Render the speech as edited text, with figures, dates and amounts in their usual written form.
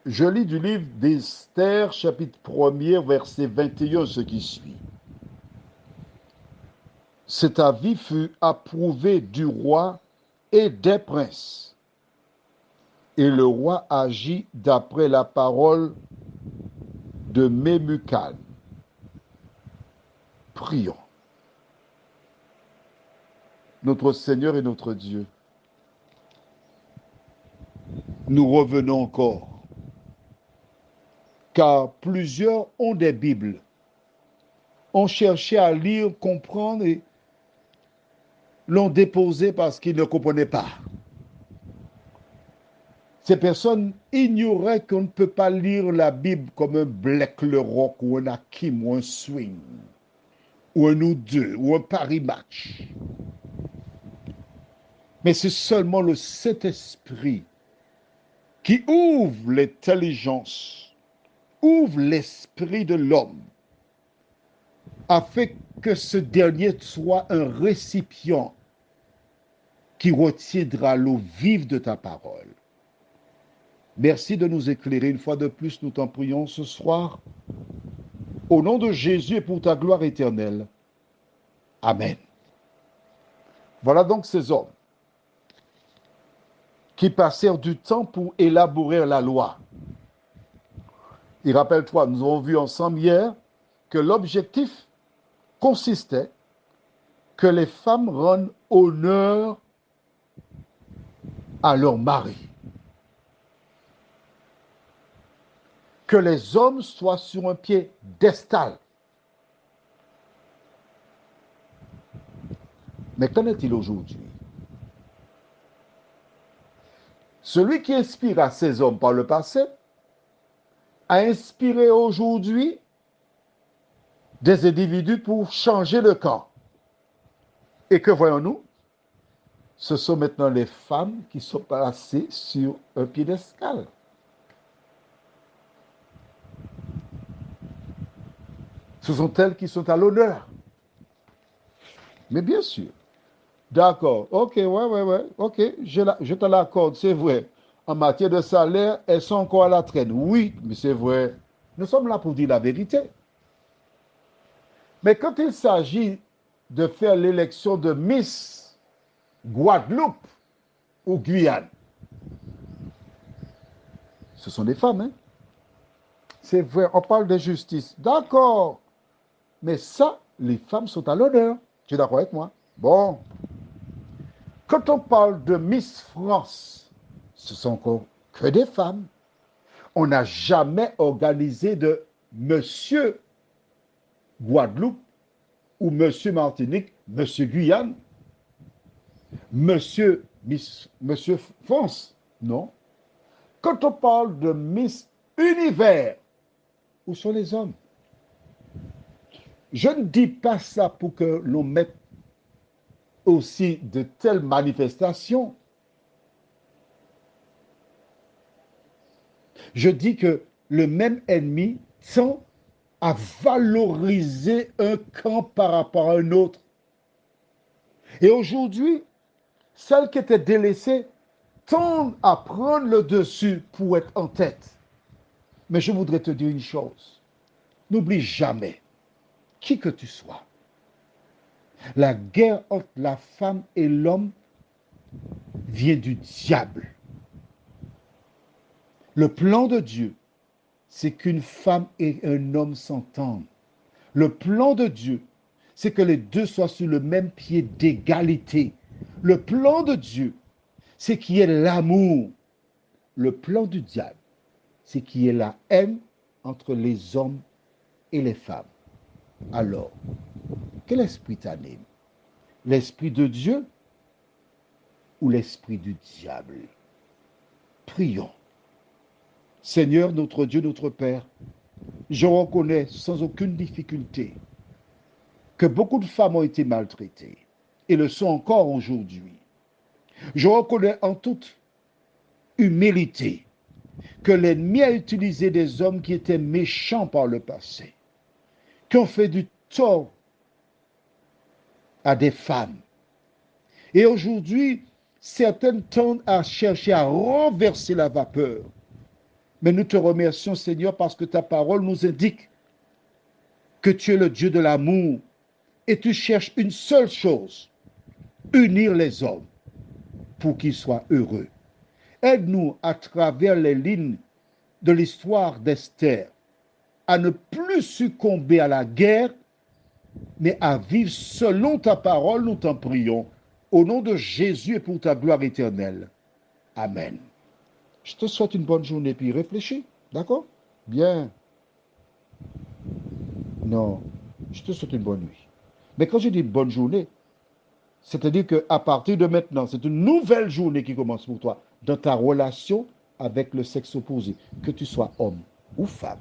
Je lis du livre d'Esther, chapitre 1er, verset 21, ce qui suit. Cet avis fut approuvé du roi et des princes. Et le roi agit d'après la parole de Mémucan. Prions. Notre Seigneur et notre Dieu, nous revenons encore, car plusieurs ont des Bibles, ont cherché à lire, comprendre et l'ont déposé parce qu'ils ne comprenaient pas. Ces personnes ignoraient qu'on ne peut pas lire la Bible comme un Black le Rock ou un Hakim ou un Swing ou un ou deux ou un Paris Match. Mais c'est seulement le Saint-Esprit qui ouvre l'intelligence, ouvre l'esprit de l'homme, afin que ce dernier soit un récipient qui retiendra l'eau vive de ta parole. Merci de nous éclairer une fois de plus, nous t'en prions ce soir. Au nom de Jésus et pour ta gloire éternelle. Amen. Voilà donc ces hommes qui passèrent du temps pour élaborer la loi. Et rappelle-toi, nous avons vu ensemble hier que l'objectif consistait que les femmes rendent honneur à leur mari. Que les hommes soient sur un piédestal. Mais qu'en est-il aujourd'hui? Celui qui inspira ces hommes par le passé a inspiré aujourd'hui des individus pour changer le camp. Et que voyons-nous? Ce sont maintenant les femmes qui sont placées sur un piédestal. Ce sont elles qui sont à l'honneur. Mais bien sûr. D'accord. Ok, ouais. Ok, je te l'accorde, c'est vrai. En matière de salaire, elles sont encore à la traîne. Oui, mais c'est vrai. Nous sommes là pour dire la vérité. Mais quand il s'agit de faire l'élection de Miss Guadeloupe ou Guyane, ce sont des femmes, hein? C'est vrai, on parle de justice. D'accord. Mais ça, les femmes sont à l'honneur. Tu es d'accord avec moi? Bon. Quand on parle de Miss France, ce sont encore que des femmes. On n'a jamais organisé de Monsieur Guadeloupe ou Monsieur Martinique, Monsieur Guyane, Monsieur France. Non. Quand on parle de Miss Univers, où sont les hommes? Je ne dis pas ça pour que l'on mette aussi de telles manifestations. Je dis que le même ennemi tend à valoriser un camp par rapport à un autre. Et aujourd'hui, celles qui étaient délaissées tendent à prendre le dessus pour être en tête. Mais je voudrais te dire une chose. N'oublie jamais, qui que tu sois, la guerre entre la femme et l'homme vient du diable. Le plan de Dieu, c'est qu'une femme et un homme s'entendent. Le plan de Dieu, c'est que les deux soient sur le même pied d'égalité. Le plan de Dieu, c'est qu'il y ait l'amour. Le plan du diable, c'est qu'il y ait la haine entre les hommes et les femmes. Alors, quel esprit t'anime? L'esprit de Dieu ou l'esprit du diable? Prions. Seigneur, notre Dieu, notre Père, je reconnais sans aucune difficulté que beaucoup de femmes ont été maltraitées et le sont encore aujourd'hui. Je reconnais en toute humilité que l'ennemi a utilisé des hommes qui étaient méchants par le passé, qui ont fait du tort à des femmes. Et aujourd'hui, certaines tendent à chercher à renverser la vapeur Mais nous te remercions, Seigneur, parce que ta parole nous indique que tu es le Dieu de l'amour et tu cherches une seule chose, unir les hommes pour qu'ils soient heureux. Aide-nous à travers les lignes de l'histoire d'Esther à ne plus succomber à la guerre, mais à vivre selon ta parole, nous t'en prions. Au nom de Jésus et pour ta gloire éternelle. Amen. Je te souhaite une bonne journée, puis réfléchis. D'accord? Bien. Non, je te souhaite une bonne nuit. Mais quand je dis bonne journée, c'est-à-dire qu'à partir de maintenant, c'est une nouvelle journée qui commence pour toi dans ta relation avec le sexe opposé, que tu sois homme ou femme.